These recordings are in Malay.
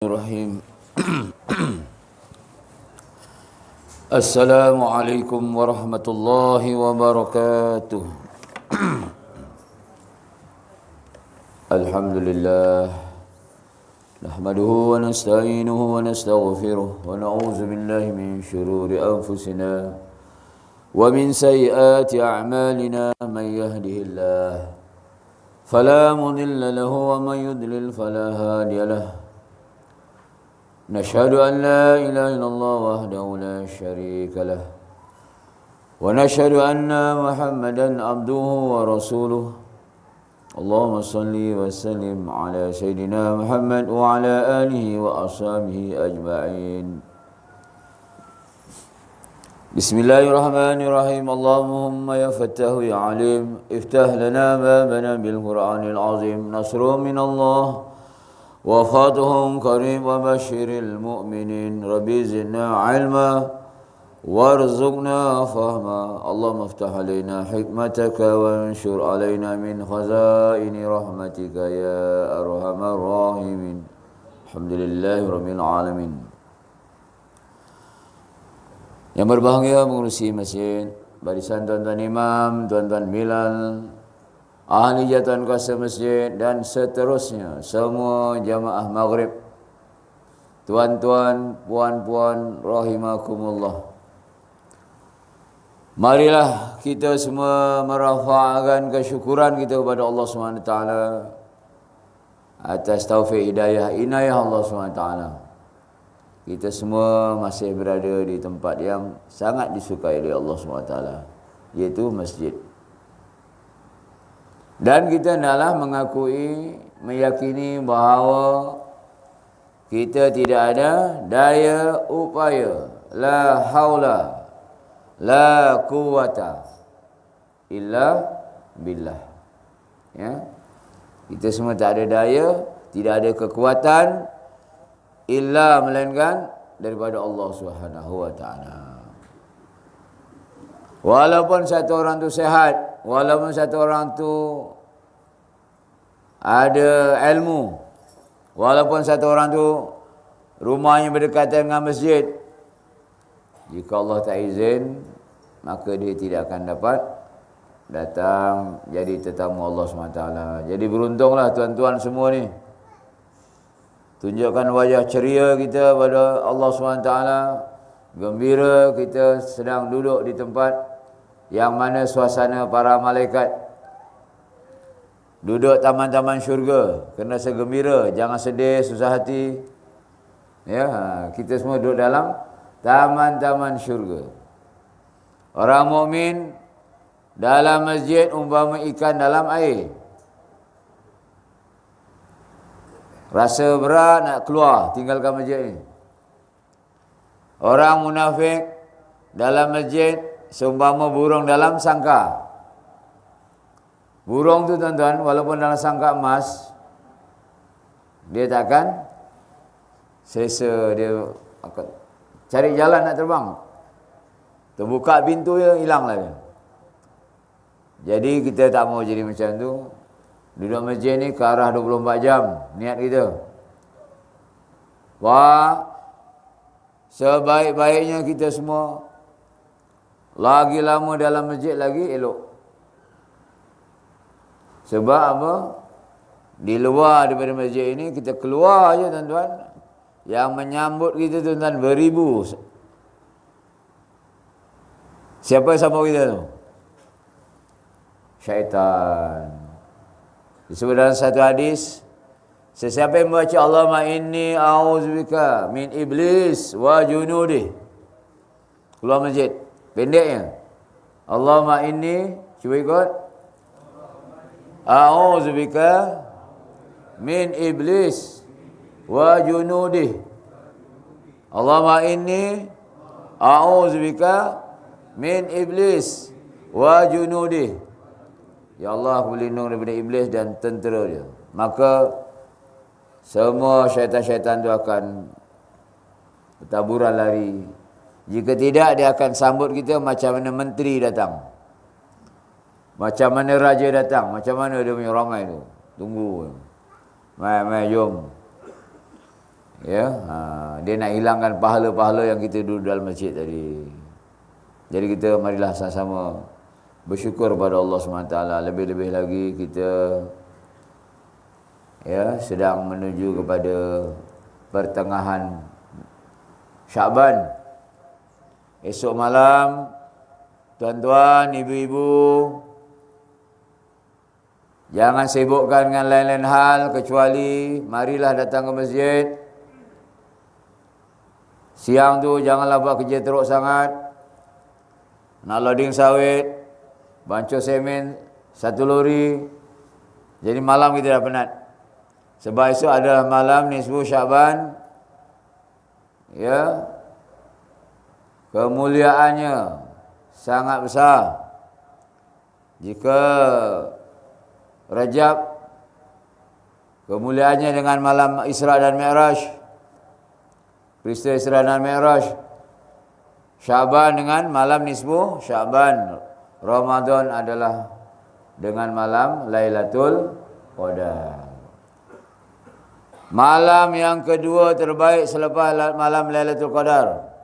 Bismillahirrahmanirrahim. Assalamualaikum warahmatullahi wabarakatuh. Alhamdulillah. Nahmaduhu wa nasta'inuhu wa nastaghfiruh wa na'udzu billahi min shururi anfusina wa min sayyiati a'malina man yahdihillahu fala mudilla lahu wa man yudlil fala hadiya lahu. نشهد أن لا إله إلا الله وحده لا شريك له ونشهد أن محمدا عبده ورسوله اللهم صل وسلم على سيدنا محمد وعلى آله وأصحابه أجمعين بسم الله الرحمن الرحيم اللهم يا فتاح يا عليم افتح لنا بابنا بالقرآن العظيم نصر من الله وفاتهم قريب وبشر المؤمنين ربي زدنا علما وارزقنا فهما اللهم افتح علينا حكمتك وانشر علينا من خزائن رحمتك يا أرحم الراحمين الحمد لله رب العالمين. Yang berbahagia mengurusi masjid, barisan tuan-tuan imam, tuan-tuan bilal, ahli jatuhan kuasa masjid dan seterusnya, semua jamaah maghrib, tuan-tuan, puan-puan, rahimakumullah. Marilah kita semua merafa'kan kesyukuran kita kepada Allah SWT atas taufik hidayah inayah Allah SWT. Kita semua masih berada di tempat yang sangat disukai oleh Allah SWT, iaitu masjid. Dan kita hendaklah mengakui, meyakini bahawa kita tidak ada daya upaya, la haula, la quwata illa billah. Ya. Kita semua tak ada daya, tidak ada kekuatan illa melainkan daripada Allah Subhanahu wa taala. Walaupun satu orang tu sehat, walaupun satu orang tu ada ilmu, walaupun satu orang tu rumahnya berdekatan dengan masjid, jika Allah tak izin, maka dia tidak akan dapat datang jadi tetamu Allah SWT. Jadi beruntunglah tuan-tuan semua ni. Tunjukkan wajah ceria kita pada Allah SWT. Gembira kita sedang duduk di tempat yang mana suasana para malaikat. Duduk taman-taman syurga, kena segembira, jangan sedih, susah hati. Ya, kita semua duduk dalam taman-taman syurga. Orang mukmin dalam masjid umpama ikan dalam air. Rasa berat nak keluar, tinggalkan masjid ni. Orang munafik dalam masjid seumpama burung dalam sangkar. Burung tu tuan-tuan, walaupun dalam sangkar emas, dia takkan selesa, dia akan cari jalan nak terbang. Terbuka pintu dia, hilanglah dia. Jadi kita tak mau jadi macam tu. Duduk masjid ni ke arah 24 jam niat kita. Wah, sebaik-baiknya kita semua lagi lama dalam masjid lagi elok. Sebab apa? Di luar daripada masjid ini kita keluar aja tuan-tuan, yang menyambut kita tuan-tuan beribu. Siapa yang sambut kita tu? Syaitan. Disebut dalam satu hadis, sesiapa yang membaca Allahumma inni a'udzubika min iblis wa junudih, keluar masjid, pendeknya Allahumma inni, cuba ikut, a'udzubika min iblis wa junudih. Allahumma inni a'udzubika min iblis wa junudih. Ya Allah, aku berlindung daripada iblis dan tentera dia. Maka semua syaitan-syaitan itu akan bertaburan lari. Jika tidak, dia akan sambut kita macam mana menteri datang, macam mana raja datang, macam mana dia punya ramai tu. Tunggu. Mai, jom. Ya, dia nak hilangkan pahala-pahala yang kita duduk dalam masjid tadi. Jadi kita marilah sama-sama bersyukur pada Allah SWT. Lebih-lebih lagi kita sedang menuju kepada pertengahan Syaban. Esok malam, tuan-tuan, ibu-ibu, jangan sibukkan dengan lain-lain hal kecuali marilah datang ke masjid. Siang tu janganlah buat kerja teruk sangat. Nak loading sawit, bancuh semen 1 lori. Jadi malam kita dah penat. Sebab esok adalah malam nisfu Syaban. Ya. Kemuliaannya sangat besar. Jika Rajab kemuliaannya dengan malam Isra dan Mi'raj, peristiwa Isra dan Mi'raj. Syaban dengan malam nisfu Syaban. Ramadan adalah dengan malam Lailatul Qadar. Malam yang kedua terbaik selepas malam Lailatul Qadar.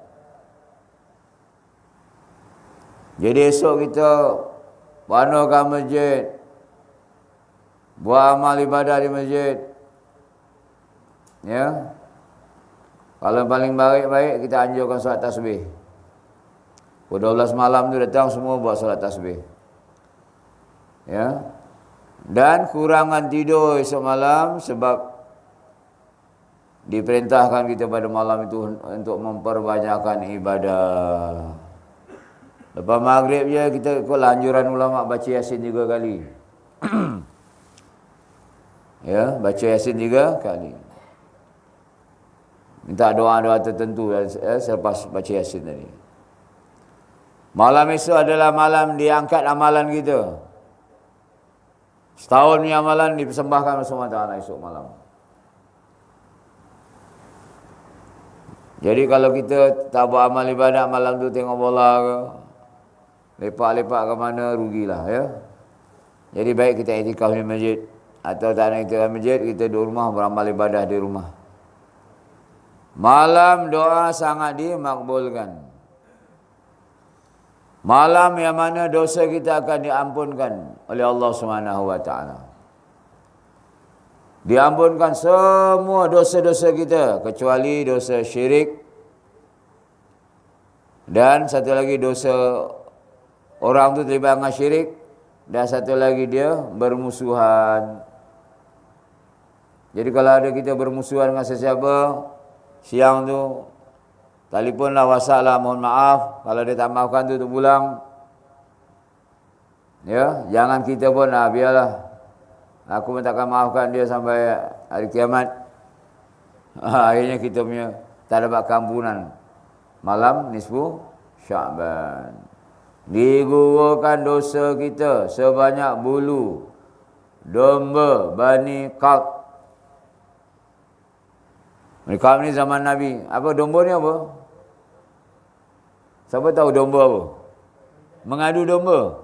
Jadi esok kita panuhkan masjid, buat amal ibadah di masjid. Ya. Kalau paling baik-baik kita anjurkan solat tasbih. Pukul 12 malam tu datang semua buat solat tasbih. Ya. Dan kurangan tidur esok malam sebab diperintahkan kita pada malam itu untuk memperbanyakkan ibadah. Lepas maghrib je kita ikutlah anjuran ulama baca Yasin 3 kali. Ya, baca Yasin 3 kali. Minta doa-doa tertentu selepas baca Yasin tadi. Malam esok adalah malam diangkat amalan kita. Setahun ni amalan dipersembahkan oleh Allah esok malam. Jadi kalau kita tak buat amal ibadah malam tu tengok bola ke, lepak-lepak ke mana, rugilah ya. Jadi baik kita iktikaf di masjid. Atau tak nak iktikaf di masjid, kita di rumah beramal ibadah di rumah. Malam doa sangat dimakbulkan. Malam yang mana dosa kita akan diampunkan oleh Allah SWT. Diampunkan semua dosa-dosa kita kecuali dosa syirik dan satu lagi dosa orang tu terlibat dengan syirik dan satu lagi dia bermusuhan. Jadi kalau ada kita bermusuhan dengan sesiapa siang tu, telefonlah, WhatsApp lah, mohon maaf. Kalau dia tak maafkan tu pulang. Ya, jangan kita pun biarlah. Aku pun takkan maafkan dia sampai hari kiamat. Akhirnya kita punya tak dapat kampunan. Malam nisfu Syaban. Digugurkan dosa kita sebanyak bulu domba Bani Kalb. Bani Kalb ni zaman Nabi. Apa domba ni apa? Siapa tahu domba apa? Mengadu domba.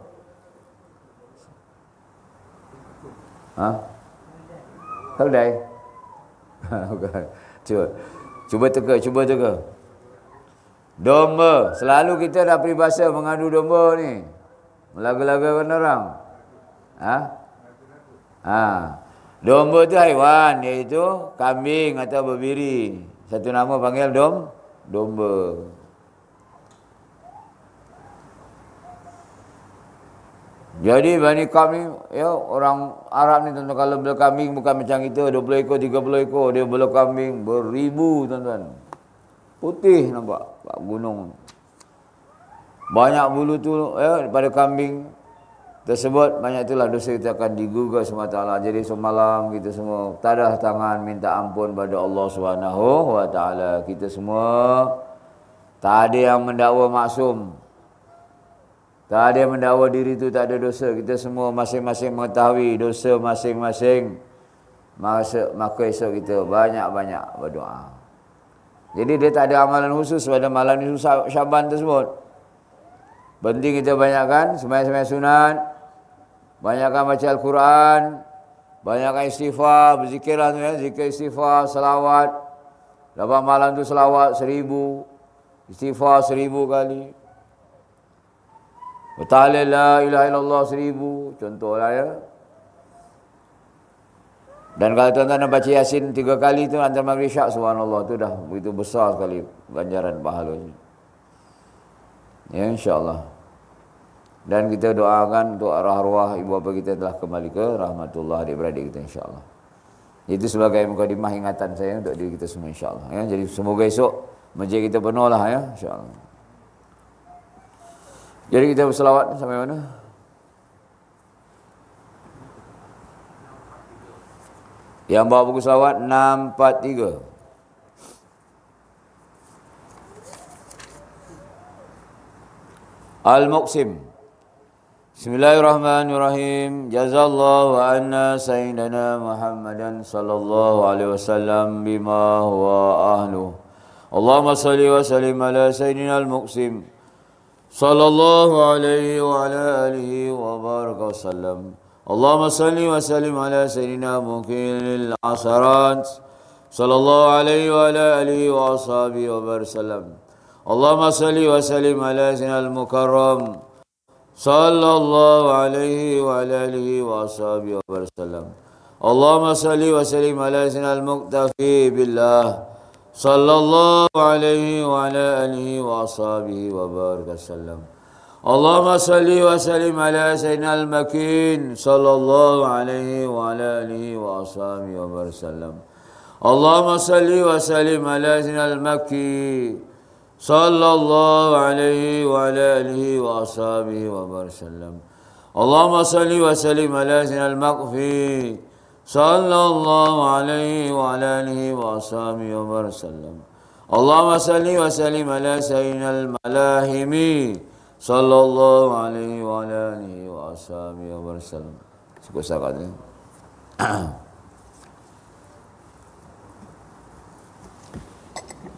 Keldai? Bukan. Cuba teka. Domba. Selalu kita dah peribahasa mengadu domba ni. Melaga-lagakan orang. Domba tu haiwan, iaitu kambing atau berbiri. Satu nama panggil domba. Jadi Bani Kalb ni, ya, orang Arab ni tuan-tuan, kalau bela kambing bukan macam kita 20 ekor, 30 ekor, dia bela kambing beribu tuan-tuan. Putih nampak gunung. Banyak bulu tu pada kambing tersebut, banyak itulah dosa kita akan digugurkan semua taala. Jadi semalam kita semua tadah tangan minta ampun pada Allah SWT. Kita semua tak ada yang mendakwa maksum. Tak ada yang mendakwa diri itu tak ada dosa. Kita semua masing-masing mengetahui dosa masing-masing. Maka esok kita banyak-banyak berdoa. Jadi dia tak ada amalan khusus pada malam nisfu Syaban tersebut. Penting kita banyakkan sembahyang-sembahyang sunat, banyakkan baca Al-Quran, banyakkan istighfar, berzikirlah tu ya, zikir istighfar, selawat. Lepas malam tu selawat 1000, istighfar 1000 kali. Tahlil la ilaha illallah 1000, contohlah ya. Dan kalau tuan-tuan nak baca Yasin 3 kali tu antara maghrib isyak, subhanallah, tu dah begitu besar sekali ganjaran pahalanya. Ya, insya-Allah. Dan kita doakan untuk arwah-arwah ibu bapa kita telah kembali ke rahmatullah adik-beradik kita, insya-Allah. Itu sebagai mukadimah ingatan saya untuk diri kita semua, insya-Allah. Ya, jadi semoga esok masjid kita penuh lah ya, insya-Allah. Jadi kita berselawat sampai mana? Yang bawa buku selawat 643. Al-Muqsim. Bismillahirrahmanirrahim. Jazallahu anna sayyidina Muhammadan sallallahu alaihi wasallam bima huwa ahlu. Allahumma salli wa sallim ala sayyidina al-Muqsim sallallahu alaihi wa ala alihi wa baraka wasallam. Allahumma salli wa sallim ala sayyidina mukil al-asarat sallallahu alaihi wa ala alihi wa ashabihi wa barsallam. Allahumma salli wa sallim ala sayyidina al-mukarram sallallahu alaihi wa ala alihi wa ashabihi wa barsallam. Allahumma salli wa sallim ala sayyidina al-muktafi billah sallallahu alaihi wa ala alihi wa ashabihi wa barsallam. Allahumma salli wa sallim ala sayyidina al-makin sallallahu alaihi wa ala alihi wa ashabihi wa barsallam. Allahumma salli wa sallim ala sayyidina al-makki sallallahu alaihi wa ala alihi wa ashabihi wa barsallam. Allahumma salli wa sallim ala sayyidina al-maqfi sallallahu alaihi wa ala alihi wa ashabihi wa barsallam. Allahumma salli wa sallim ala sayyidina al-malahimi sallallahu alaihi wa ala alihi wa ashabihi wa barsallam. Cukup sangat ya.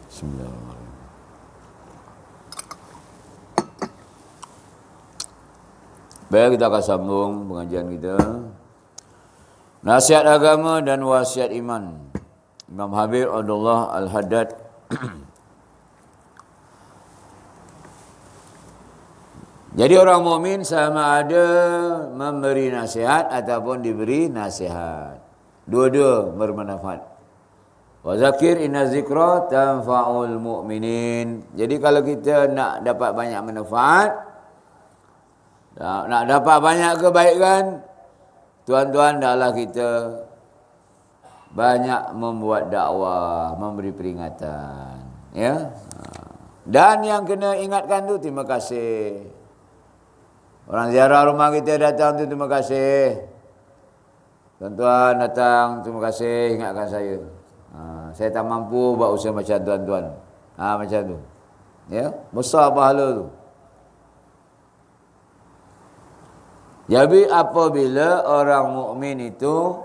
Bismillahirrahmanirrahim. Baik, kita akan sambung pengajian kita. Nasihat agama dan wasiat iman. Imam Habib Abdullah Al-Haddad. Jadi orang mukmin sama ada memberi nasihat ataupun diberi nasihat. Dua-dua bermanfaat. Wa zakir inna zikra tanfa'ul mu'minin. Jadi kalau kita nak dapat banyak manfaat, nak dapat banyak kebaikan, tuan-tuan hendaklah kita banyak membuat dakwah, memberi peringatan, ya. Dan yang kena ingatkan tu terima kasih. Orang ziarah rumah kita datang tu terima kasih. Tuan-tuan datang, terima kasih ingatkan saya. Saya tak mampu buat usaha macam tuan-tuan. Macam tu. Ya, besar pahala tu. Jadi apabila orang mukmin itu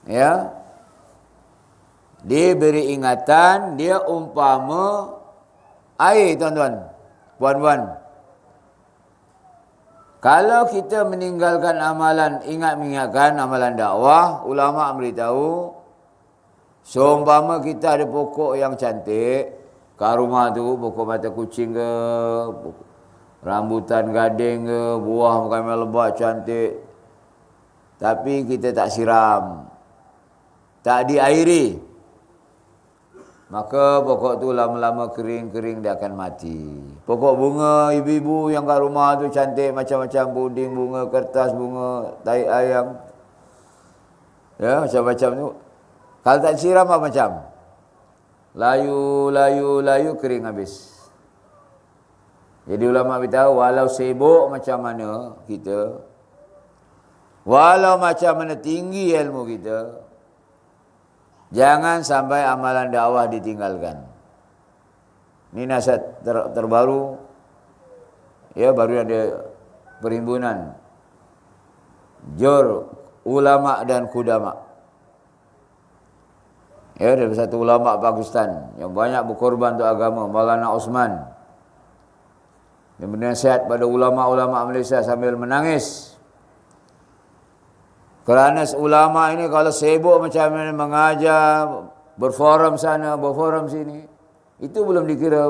ya diberi ingatan, dia umpama air, tuan-tuan, puan-puan. Kalau kita meninggalkan amalan, mengingatkan amalan dakwah, ulama beritahu, seumpama kita ada pokok yang cantik kat rumah tu, pokok mata kucing ke, rambutan gading ke, buah makan lebat cantik, tapi kita tak siram, tak diairi, maka pokok tu lama-lama kering-kering dia akan mati. Pokok bunga ibu-ibu yang kat rumah tu cantik, macam-macam puding bunga, kertas bunga, tai ayam, ya macam-macam tu. Kalau tak siram apa macam? Layu kering habis. Jadi ulama beritahu, walau sibuk macam mana kita, walau macam mana tinggi ilmu kita, jangan sampai amalan dakwah ditinggalkan. Ini nasihat terbaru. Ya, baru ada perhimpunan Jur Ulama dan Kudama. Ya, dari satu ulama Pakistan yang banyak berkorban untuk agama, Maulana Osman. Dia bernasihat pada ulama-ulama Malaysia sambil menangis. Kerana ulama ini kalau sibuk macam mana mengajar, berforum sana, berforum sini. Itu belum dikira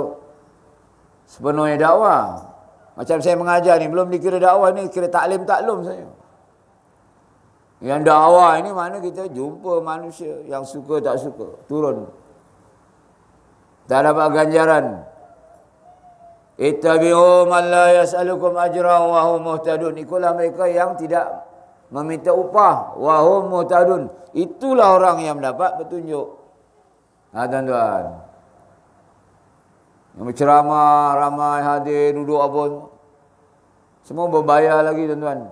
sepenuhnya dakwah. Macam saya mengajar ni, belum dikira dakwah ni, kira taklim taklum saja. Yang dakwah ini mana kita jumpa manusia yang suka tak suka, turun. Tak dapat ganjaran. Ittabi'u man la yas'alukum ajran wa hum muhtadun. Ikulah mereka yang tidak meminta upah wa hum muhtadun. Itulah orang yang mendapat petunjuk. Tuan-tuan. Yang berceramah, ramai hadir, duduk apa, semua berbayar lagi tuan-tuan.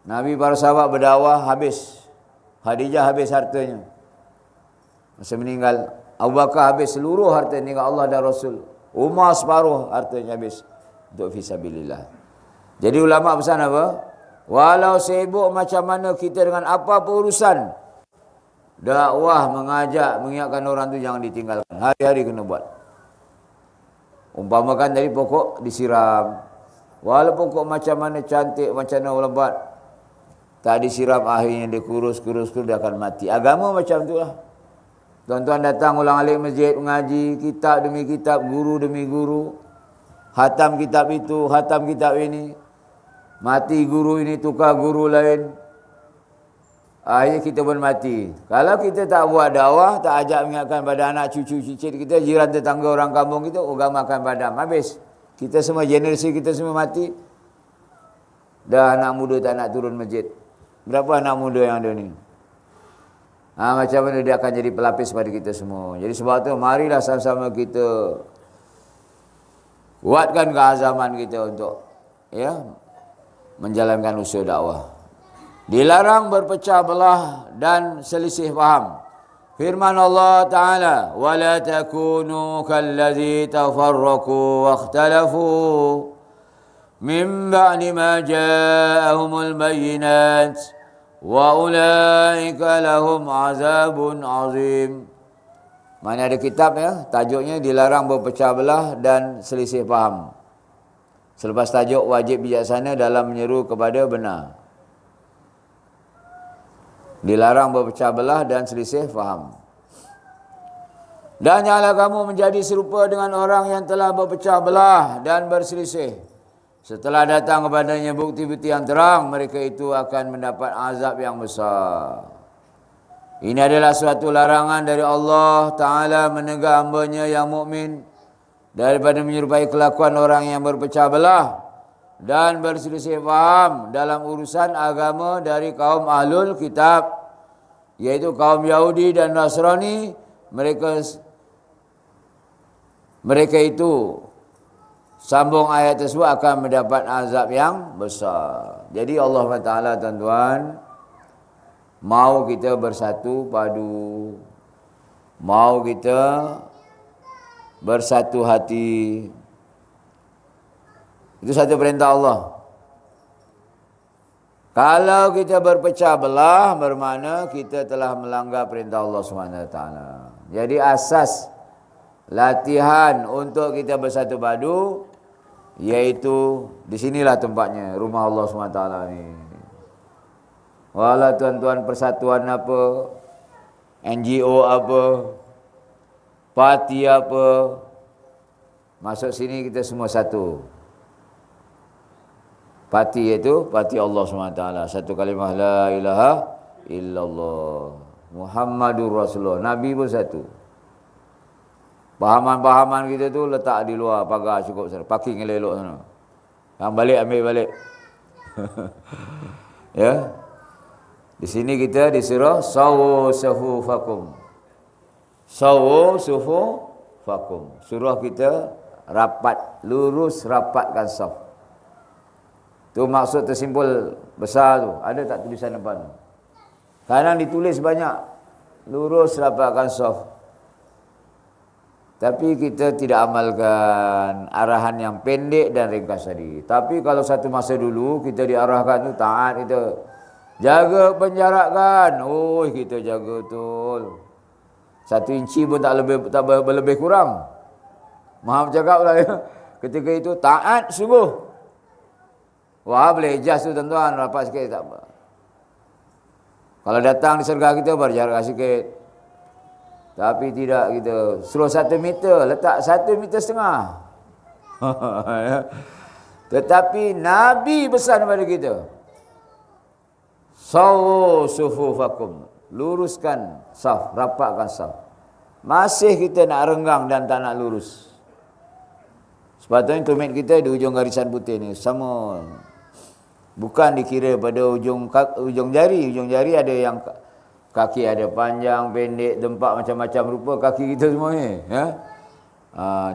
Nabi para sahabat berdakwah habis. Khadijah habis hartanya. Masa meninggal. Abu Bakar habis seluruh harta tinggal Allah dan Rasul. Umar separuh hartanya habis untuk fisabilillah. Jadi ulama pesan apa? Walau sibuk macam mana kita dengan apa urusan, dakwah, mengajak, mengingatkan orang tu jangan ditinggalkan. Hari-hari kena buat. Umpamakan dari pokok disiram. Walau pokok macam mana cantik, macam mana lebat, tak disiram akhirnya dia kurus, dia akan mati. Agama macam tu lah. Tuan-tuan datang ulang alik masjid, mengaji, kitab demi kitab, guru demi guru. Hatam kitab itu, hatam kitab ini. Mati guru ini, tukar guru lain. Akhirnya kita pun mati. Kalau kita tak buat dakwah, tak ajak mengingatkan pada anak cucu cicit kita, jiran tetangga orang kampung kita, agama akan padam. Habis. Kita semua, generasi kita semua mati. Dah anak muda tak nak turun masjid. Berapa anak muda yang ada ni? Macam mana dia akan jadi pelapis pada kita semua. Jadi sebab tu marilah sama-sama kita kuatkan keazaman kita untuk menjalankan usaha dakwah. Dilarang berpecah belah dan selisih faham. Firman Allah Ta'ala, وَلَا تَكُونُوا كَالَّذِي تَفَرَّقُوا وَاخْتَلَفُوا مِنْ بَعْدِ مَا جَاءَهُمُ الْبَيِّنَاتِ وَأُولَٰئِكَ لَهُمْ عَذَابٌ عَظِيمٌ. Mana ada kitab tajuknya dilarang berpecah belah dan selisih faham. Selepas tajuk wajib bijaksana dalam menyeru kepada benar. Dilarang berpecah belah dan selisih faham. Dan janganlah kamu menjadi serupa dengan orang yang telah berpecah belah dan berselisih. Setelah datang kepadanya bukti-bukti yang terang, mereka itu akan mendapat azab yang besar. Ini adalah suatu larangan dari Allah Ta'ala menegur hamba-Nya yang mukmin daripada menyerupai kelakuan orang yang berpecah belah dan berselisih faham dalam urusan agama dari kaum Ahlul Kitab, yaitu kaum Yahudi dan Nasrani. Mereka itu, sambung ayat tersebut, akan mendapat azab yang besar. Jadi Allah Ta'ala tuan-tuan, mau kita bersatu padu, mau kita bersatu hati. Itu satu perintah Allah. Kalau kita berpecah belah, bermakna kita telah melanggar perintah Allah SWT. Jadi asas latihan untuk kita bersatu padu, iaitu di sinilah tempatnya, rumah Allah SWT ni. Walau tuan-tuan persatuan apa, NGO apa, parti apa, masuk sini kita semua satu. Parti iaitu parti Allah SWT. Satu kalimah la ilaha illallah Muhammadur Rasulullah. Nabi pun satu. Pahaman-pahaman kita tu letak di luar pagar cukup sana. Parking elok sana. Yang balik ambil balik. Ya. Di sini kita disuruh sawu sufufakum. Sawu sufufakum. Suruh kita rapat, lurus rapatkan saf. Tu maksud tersimpul besar tu. Ada tak tulisan depan? Kadang ditulis banyak. Lurus rapatkan saf. Tapi kita tidak amalkan arahan yang pendek dan ringkas tadi. Tapi kalau satu masa dulu kita diarahkan tu taat kita. Jaga penjarakan. Oh, kita jaga betul. 1 inci pun tak lebih kurang. Maaf cakap lah ya. Ketika itu taat sungguh. Wah, boleh jas tu tuan-tuan. Rapat sikit tak apa. Kalau datang di sergah kita berjarak sikit. Tapi tidak kita suruh 1 meter, letak 1,5 meter. Ya. Tetapi Nabi pesan kepada kita, sawu sufufakum, luruskan saf, rapatkan saf. Masih kita nak renggang dan tak nak lurus. Sepatutnya tumit kita di ujung garisan putih ni sama. Bukan dikira pada ujung jari. Ujung jari ada yang kaki ada panjang, pendek, tempat macam-macam rupa kaki kita semua ni. Ya?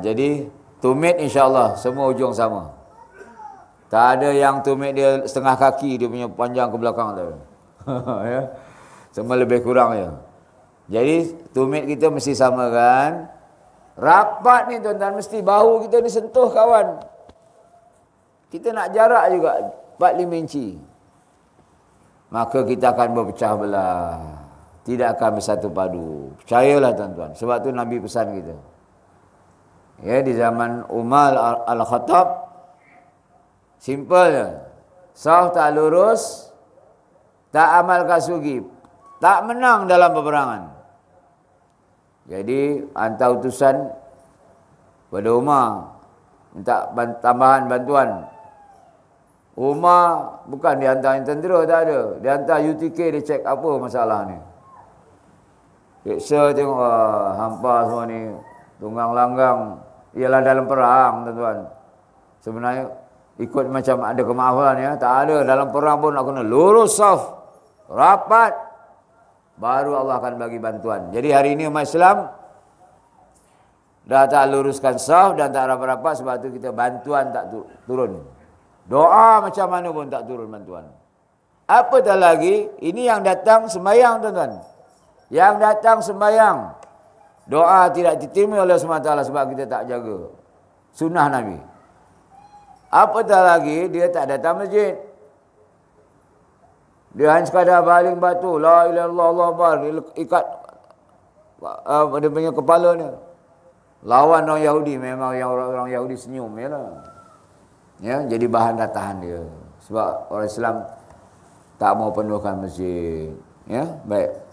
Jadi tumit insya-Allah semua ujung sama. Tak ada yang tumit dia setengah kaki dia punya panjang ke belakang tu. Ya? Semua lebih kurang je. Jadi tumit kita mesti sama kan. Rapat ni tuan-tuan, mesti bahu kita ni sentuh kawan. Kita nak jarak juga 4-5 inci. Maka kita akan berpecah belah. Tidak akan bersatu padu. Percayalah tuan-tuan. Sebab tu Nabi pesan kita. Ya, di zaman Umar Al-Khattab, simple je. Saf tak lurus, tak amal kasugi, tak menang dalam peperangan. Jadi hantar utusan pada Umar minta tambahan bantuan. Umar bukan dihantar tentera, tak ada. Dihantar UTK, dia cek apa masalah ni. Periksa tengok hampa semua ni tunggang langgang. Ialah dalam perang tuan-tuan. Sebenarnya ikut macam ada kemaafan ya. Tak ada dalam perang pun nak kena lurus saf, rapat, baru Allah akan bagi bantuan. Jadi hari ini umat Islam dah tak luruskan saf dan tak rapat-rapat, sebab tu kita bantuan tak turun. Doa macam mana pun tak turun bantuan. Apatah lagi ini yang datang sembahyang tuan-tuan. Yang datang sembahyang, doa tidak diterima oleh SWT sebab kita tak jaga sunnah Nabi. Apatah lagi dia tak datang masjid. Dia hanya sekadar baling batu, la ilaha illallah, Allah akbar, ikat dia punya kepala ni. Lawan orang Yahudi, memang yang orang Yahudi senyum yalah. Ya, jadi bahan ratahan dia. Sebab orang Islam tak mau penuhkan masjid. Ya, baik.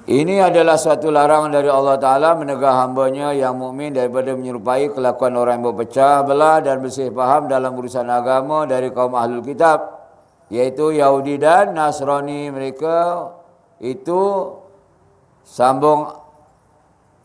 Ini adalah suatu larangan dari Allah Ta'ala menegur hambanya yang mukmin daripada menyerupai kelakuan orang yang berpecah belah dan bersih faham dalam urusan agama dari kaum Ahlul Kitab, iaitu Yahudi dan Nasrani. Mereka itu sambung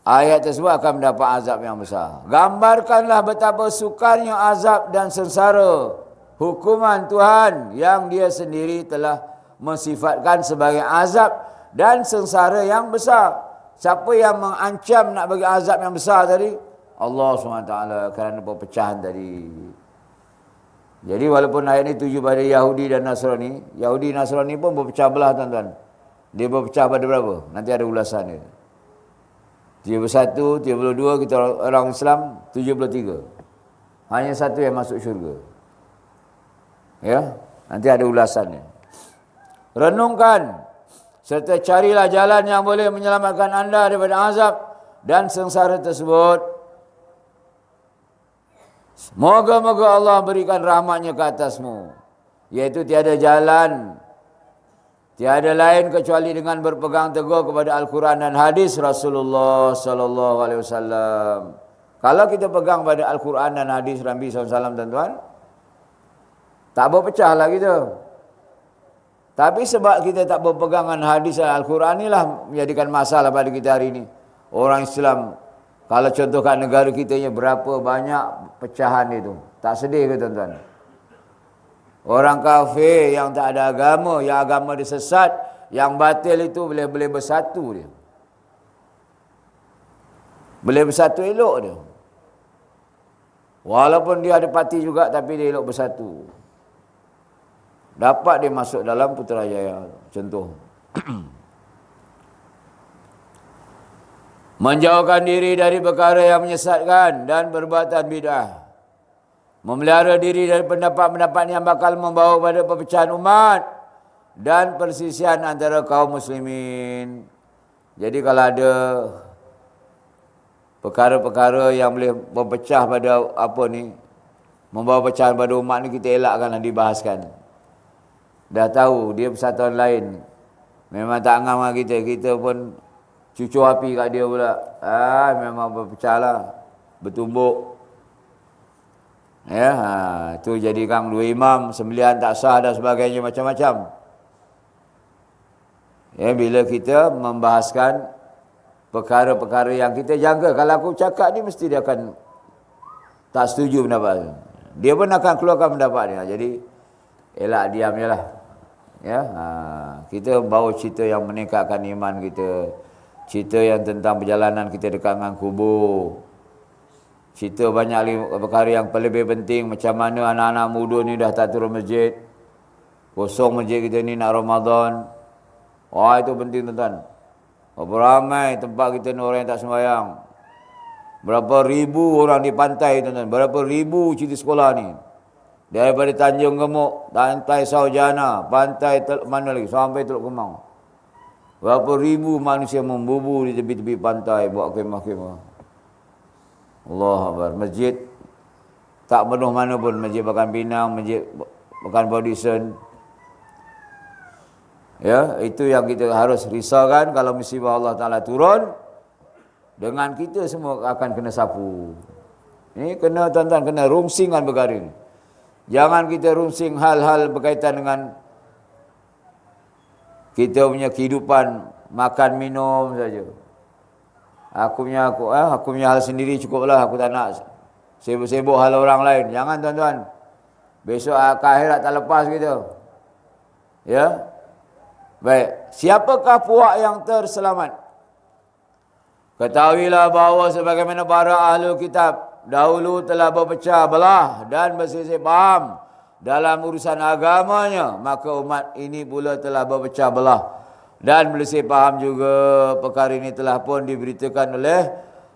ayat tersebut akan mendapat azab yang besar. Gambarkanlah betapa sukarnya azab dan sengsara hukuman Tuhan yang dia sendiri telah mensifatkan sebagai azab dan sengsara yang besar. Siapa yang mengancam nak bagi azab yang besar tadi? Allah SWT, kerana perpecahan tadi. Jadi walaupun ayat ini tuju pada Yahudi dan Nasrani, Yahudi Nasrani pun berpecah belah tuan-tuan. Dia berpecah pada berapa? Nanti ada ulasan dia. 31, 32, kita orang Islam 73. Hanya satu yang masuk syurga. Ya, nanti ada ulasannya. Renungkan serta carilah jalan yang boleh menyelamatkan anda daripada azab dan sengsara tersebut. Moga-moga Allah berikan rahmatnya ke atasmu. Iaitu tiada jalan, tiada lain kecuali dengan berpegang teguh kepada Al-Quran dan hadis Rasulullah sallallahu alaihi wasallam. Kalau kita pegang pada Al-Quran dan hadis Nabi sallallahu alaihi wasallam tuan-tuan, tak berpecah lah kita. Tapi sebab kita tak berpegangan hadis Al-Quran inilah menjadikan masalah pada kita hari ini. Orang Islam, kalau contoh kat negara kita ni, berapa banyak pecahan itu. Tak sedih ke tuan-tuan? Orang kafir yang tak ada agama, yang agama dia sesat, yang batil itu boleh bersatu dia. Boleh bersatu elok dia. Walaupun dia ada parti juga, tapi dia elok bersatu. Dapat dia masuk dalam Putrajaya. Contoh. Menjauhkan diri dari perkara yang menyesatkan dan perbuatan bid'ah. Memelihara diri dari pendapat-pendapat yang bakal membawa pada perpecahan umat dan persisian antara kaum muslimin. Jadi kalau ada perkara-perkara yang boleh berpecah pada apa ni, membawa pecahan pada umat ni, kita elakkanlah dibahaskan. Dah tahu dia persatuan lain. Memang tak ngam dengan kita. Kita pun cucu api kat dia pula. Memang berpecah lah. Bertumbuk. Ya, tu jadikan dua imam, sembelihan tak sah dan sebagainya, macam-macam. Ya, bila kita membahaskan perkara-perkara yang kita jangka, kalau aku cakap ni mesti dia akan tak setuju pendapat tu. Dia pun akan keluarkan pendapat dia. Jadi elak diam je lah. Ya, kita bawa cerita yang meningkatkan iman kita, cerita yang tentang perjalanan kita dekat dengan kubur, cerita banyak perkara yang lebih penting, macam mana anak-anak muda ni dah tak turun masjid, kosong masjid kita ni nak Ramadan. Itu penting tuan-tuan. Berapa ramai tempat kita ni orang yang tak sembahyang. Berapa ribu orang di pantai tuan-tuan, berapa ribu cuti sekolah ni. Daripada Tanjung Gemuk, pantai Saujana, pantai mana lagi, sampai Teluk Kemang. Berapa ribu manusia membubur di tepi-tepi pantai, buat kemah-kemah. Allah Akbar. Masjid tak penuh mana pun. Masjid Bakan Pinang, Masjid Bakan Bodison. Ya, itu yang kita harus risaukan. Kalau musibah Allah Ta'ala turun, dengan kita semua akan kena sapu. Ini kena tuan-tuan, kena rungsingkan perkara ini. Jangan kita rungsing hal-hal berkaitan dengan kita punya kehidupan, makan minum saja. Aku punya hal sendiri cukuplah, aku tak nak sibuk-sibuk hal orang lain. Jangan tuan-tuan. Besok akhirat tak lepas kita. Ya. Baik, siapakah puak yang terselamat? Ketahuilah bahawa sebagaimana para ahli kitab dahulu telah berpecah belah dan berselisih faham dalam urusan agamanya, maka umat ini pula telah berpecah belah dan berselisih faham juga. Perkara ini telah pun diberitakan oleh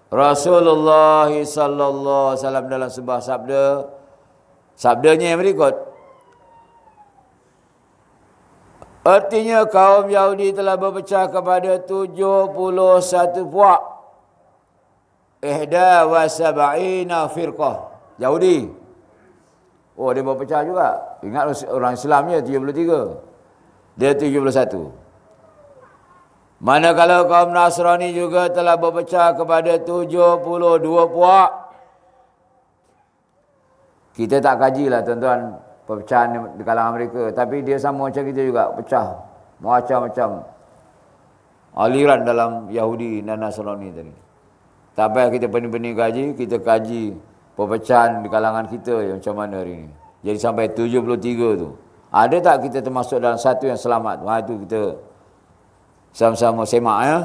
Rasulullah sallallahu alaihi wasallam dalam sebuah sabdanya yang berikut. Artinya kaum Yahudi telah berpecah kepada 71 puak. Ihda wa sab'ina firqah. Yahudi. Dia berpecah juga. Ingat orang Islamnya 73. Dia 71. Manakala kaum Nasrani juga telah berpecah kepada 72 puak. Kita tak kajilah tuan-tuan perpecahan di kalangan mereka, tapi dia sama macam kita juga, pecah macam-macam aliran dalam Yahudi dan Nasrani tadi. Tak payah kita pening-pening kaji, kita kaji perpecahan di kalangan kita yang macam mana hari ini. Jadi sampai 73 tu. Ada tak kita termasuk dalam satu yang selamat? Itu kita sama-sama semak ya.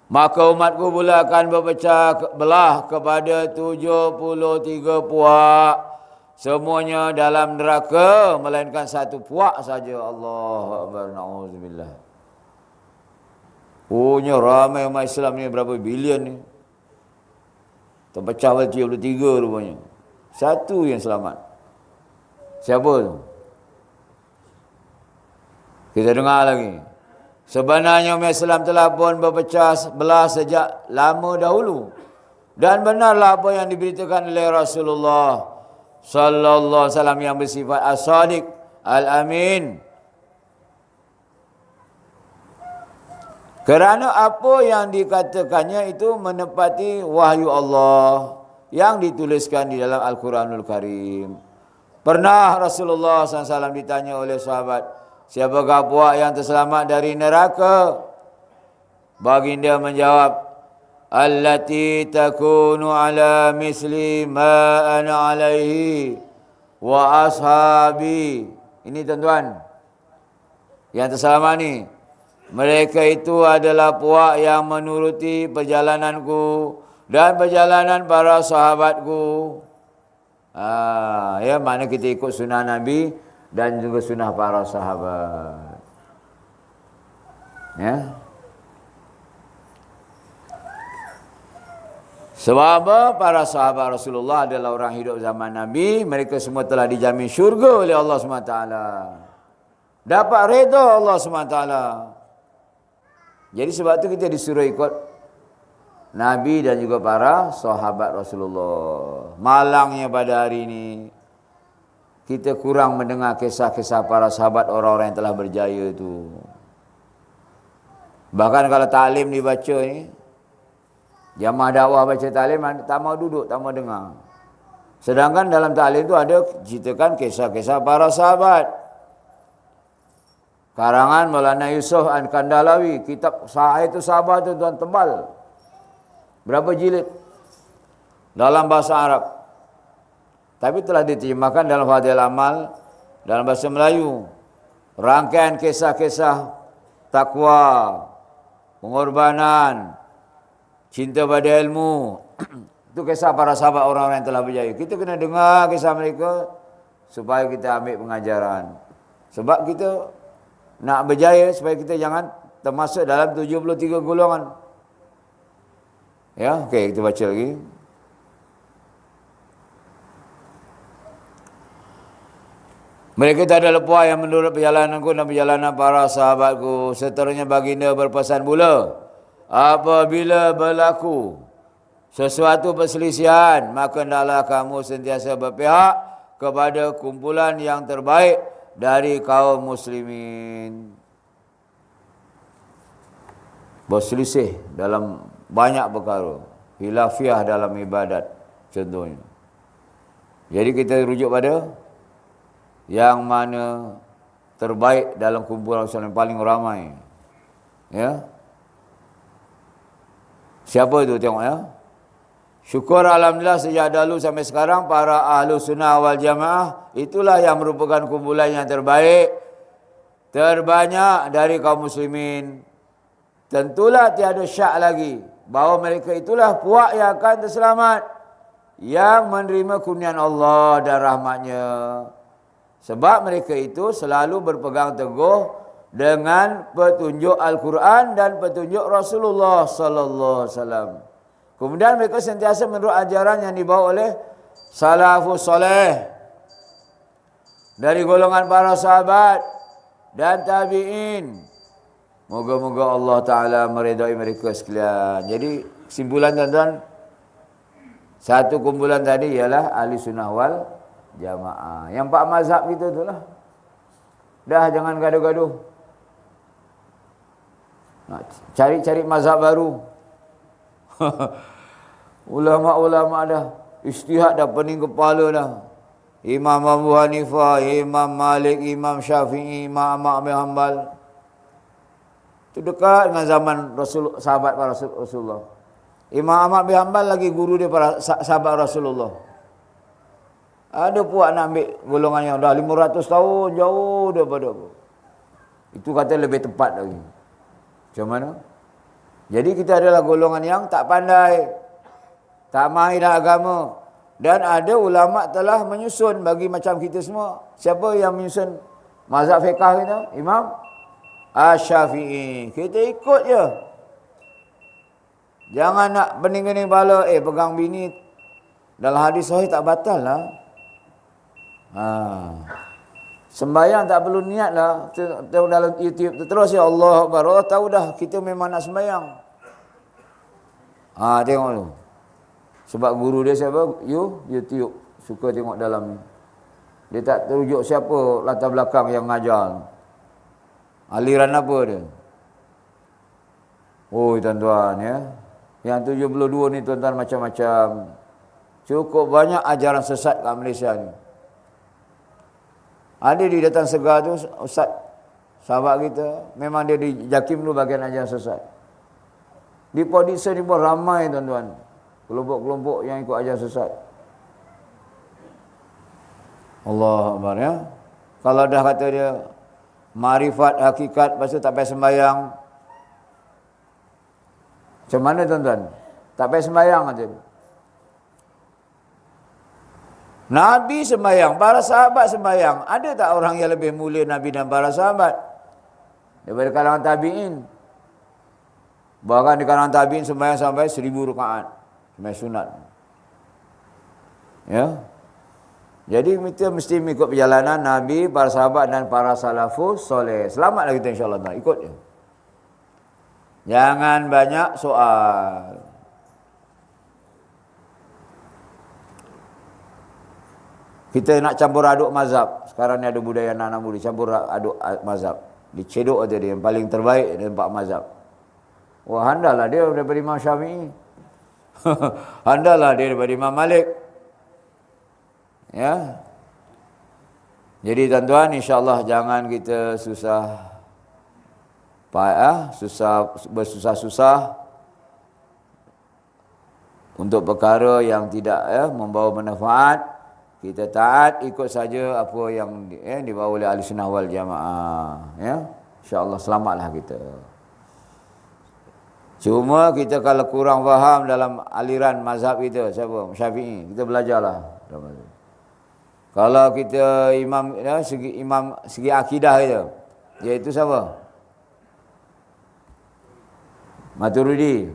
Maka umatku pula akan berpecah belah kepada 73 puak. Semuanya dalam neraka melainkan satu puak saja. Allahu Akbar, na'udzubillah. Punya ramai umat Islam ni, berapa bilion ni. Terpecah balik 73 rupanya. Satu yang selamat. Siapa tu? Kita dengar lagi. Sebenarnya umat Islam telah pun berpecah belah sejak lama dahulu. Dan benarlah apa yang diberitakan oleh Rasulullah sallallahu alaihi wasallam yang bersifat as-sadiq al-amin. Kerana apa yang dikatakannya itu menepati wahyu Allah yang dituliskan di dalam Al-Quranul Karim. Pernah Rasulullah SAW ditanya oleh sahabat, siapakah puak yang terselamat dari neraka? Baginda menjawab, allati takunu ala misli ma ana alaihi wa ashabi. Ini tuan-tuan, yang terselamat ni, mereka itu adalah puak yang menuruti perjalananku dan perjalanan para sahabatku. Ya, mana kita ikut sunnah Nabi dan juga sunnah para sahabat. Ya. Sebab para sahabat Rasulullah adalah orang hidup zaman Nabi, mereka semua telah dijamin syurga oleh Allah SWT. Dapat redha Allah SWT. Jadi sebab tu kita disuruh ikut Nabi dan juga para sahabat Rasulullah. Malangnya pada hari ini, kita kurang mendengar kisah-kisah para sahabat orang-orang yang telah berjaya itu. Bahkan kalau taklim dibaca ni, jamaah dakwah baca taklim, tak mau duduk, tak mau dengar. Sedangkan dalam taklim tu ada ceritakan kisah-kisah para sahabat. Karangan Maulana Yusuf Al-Kandalawi, kitab Sahih itu sahabat tu tuan tebal. Berapa jilid? Dalam bahasa Arab. Tapi telah diterjemahkan dalam Fadhil Amal dalam bahasa Melayu. Rangkaian kisah-kisah takwa, pengorbanan, cinta pada ilmu. Itu kisah para sahabat orang-orang yang telah berjaya. Kita kena dengar kisah mereka supaya kita ambil pengajaran. Sebab kita nak berjaya supaya kita jangan termasuk dalam 73 golongan. Ya, okey, kita baca lagi. Mereka tak ada lepas yang menurut perjalananku dan perjalanan para sahabatku. Seterusnya baginda berpesan pula, apabila berlaku sesuatu perselisihan, maka hendaklah kamu sentiasa berpihak kepada kumpulan yang terbaik dari kaum muslimin. Berselisih dalam banyak perkara, khilafiyah dalam ibadat contohnya. Jadi kita rujuk pada yang mana terbaik dalam kumpulan Muslim yang paling ramai. Ya. Siapa itu tengok ya? Syukur alhamdulillah sejak dahulu sampai sekarang para ahlu sunnah wal jamaah itulah yang merupakan kumpulan yang terbaik, terbanyak dari kaum muslimin. Tentulah tiada syak lagi bahawa mereka itulah puak yang akan terselamat, yang menerima kurniaan Allah dan rahmatnya. Sebab mereka itu selalu berpegang teguh dengan petunjuk Al-Quran dan petunjuk Rasulullah sallallahu alaihi wasallam. Kemudian mereka sentiasa menurut ajaran yang dibawa oleh salafus soleh dari golongan para sahabat dan tabi'in. Moga-moga Allah Ta'ala meridai mereka sekalian. Jadi kesimpulan tuan-tuan, satu kumpulan tadi ialah ahli sunnah wal jamaah. Yang 4 mazhab kita tu lah. Dah jangan gaduh-gaduh. Cari-cari mazhab baru. Ulama-ulama dah ijtihad dah pening kepala dah. Imam Abu Hanifah, Imam Malik, Imam Syafi'i, Imam Ahmad bin Hanbal. Itu dekat dengan zaman sahabat para Rasulullah. Imam Ahmad bin Hanbal lagi guru dia para sahabat Rasulullah. Ada puak nak ambil golongan yang dah 500 tahun jauh daripada apa. Itu kata lebih tepat lagi. Macam mana? Jadi kita adalah golongan yang tak pandai, tak mahir agama. Dan ada ulama telah menyusun bagi macam kita semua. Siapa yang menyusun mazhab fiqh kita? Imam Asy-Syafi'i. Kita ikut je. Jangan nak bening-bening bala, pegang bini dalam hadis sahih tak batal lah. Sembahyang tak perlu niat lah. Tengok dalam YouTube terus ya Allah Akbar. Allah tahu dah kita memang nak sembahyang. Tengok tu. Sebab guru dia siapa? YouTube. Suka tengok dalam ni. Dia tak terujuk siapa latar belakang yang ngajar. Aliran apa dia? Oh tuan-tuan ya. Yang 72 ni tuan-tuan macam-macam. Cukup banyak ajaran sesat kat Malaysia ni. Ada di Datang Segar tu ustaz sahabat kita, memang dia di JAKIM dulu bagian ajaran sesat. Di Podisa ni pun ramai tuan-tuan. Kelompok-kelompok yang ikut ajaran sesat. Allah Akbar ya. Kalau dah kata dia marifat hakikat, lepas tu tak payah sembahyang. Macam mana tuan-tuan? Tak payah sembahyang aja. Nabi sembahyang, para sahabat sembahyang. Ada tak orang yang lebih mulia Nabi dan para sahabat daripada kalangan tabi'in? Bahkan di kalangan tabi'in sembahyang sampai 1000 rakaat. Sembahyang sunat. Ya. Jadi kita mesti mengikut perjalanan Nabi, para sahabat dan para salafus soleh. Selamatlah kita insya-Allah. Ikut je. Jangan banyak soal. Kita nak campur aduk mazhab. Sekarang ni ada budaya anak-anak muda campur aduk mazhab. Dicedok aja dia yang paling terbaik dari 4 mazhab. Wah, handallah dia daripada Imam Syafi'i. Handallah dia daripada Imam Malik. Ya. Jadi tuan-tuan, insya-Allah jangan kita bersusah-susah untuk perkara yang tidak membawa manfaat. Kita taat ikut saja apa yang dibawa oleh Ahlussunnah wal Jamaah, ya. Insya-Allah selamatlah kita. Cuma kita kalau kurang faham dalam aliran mazhab kita, siapa? Syafi'i, kita belajarlah. Kalau kita segi akidah kita, iaitu siapa? Maturidi,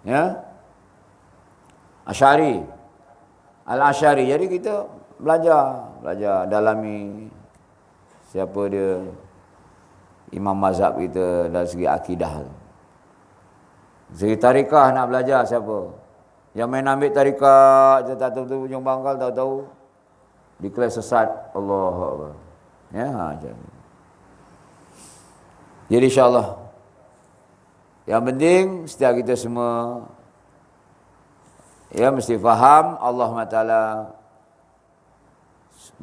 ya. Asy'ari, Al-Asy'ari. Jadi kita belajar dalami siapa dia imam mazhab kita dari segi akidah. Segi tarikah nak belajar siapa? Yang main ambil tarikah tak tahu ujung pangkal, tahu declare sesat. Allahu Akbar. Ya, macam ni. Jadi insya-Allah yang penting setiap kita semua mesti faham Allah Taala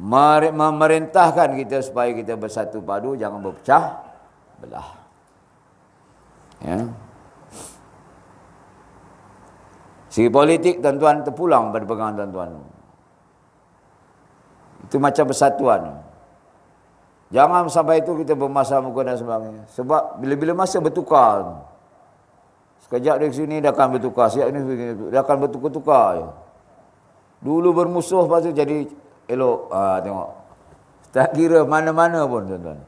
memerintahkan kita supaya kita bersatu padu, jangan berpecah belah. Ya. Segi politik tuan-tuan terpulang pada pegangan tuan-tuan. Itu macam persatuan. Jangan sampai itu kita bermasa muka dan sebagainya. Sebab bila-bila masa bertukar. Sekejap dari sini dah akan bertukar, sekejap ini dah akan bertukar-tukar je. Dulu bermusuh, lepas tu jadi elok. Tengok. Tak kira mana-mana pun tuan-tuan.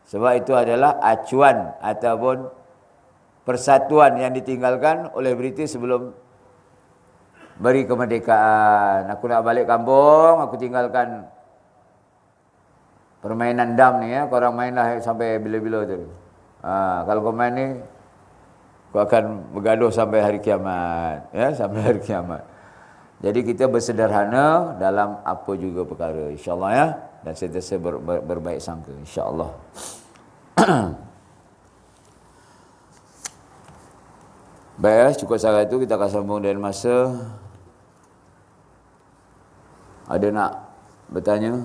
Sebab itu adalah acuan ataupun persatuan yang ditinggalkan oleh British sebelum beri kemerdekaan. Aku nak balik kampung, aku tinggalkan permainan dam ni ya. Korang mainlah sampai bila-bila tu. Kalau kau main ni, kau akan bergaduh sampai hari kiamat, ya, sampai hari kiamat. Jadi kita bersederhana dalam apa juga perkara, insya-Allah ya, dan sentiasa berbaik sangka, insya-Allah. Baik, cukup sahaja itu kita akan sambung dengan masa. Ada nak bertanya?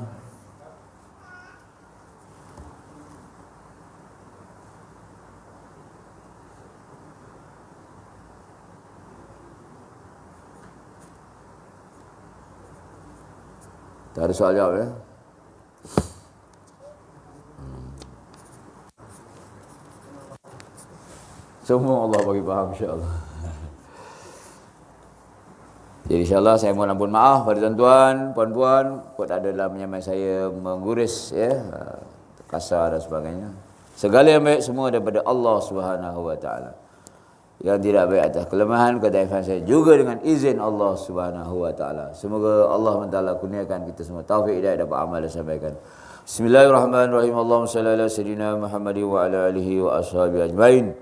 Tak ada soal jawab ya. Semua Allah bagi faham insya-Allah. Jadi insya-Allah saya mohon ampun maaf pada tuan-tuan, puan-puan, kok tak ada dalam menyamai saya mengguris ya, kasar dan sebagainya. Segala yang baik semua daripada Allah Subhanahu wa taala. Yang tidak baik atas kelemahan kedaifan saya juga dengan izin Allah Subhanahu wa taala. Semoga Allah Taala kurniakan kita semua taufik hidayah dapat amal dan sampaikan. Bismillahirrahmanirrahim. Allahumma shalli ala sayyidina Muhammad wa ala alihi wa ashabihi ajmain.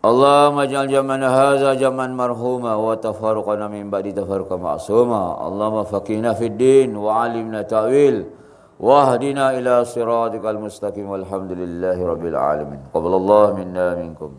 Allahumma ij'al jam'ana hadza jam'an marhuma wa tafarruqana min ba'di tafarruqan ma'suma. Allahumma faqihna fid din wa 'allimna ta'wil wa hdina ila siratikal mustaqim walhamdulillahi rabbil alamin. Qabbalallahu minna minkum.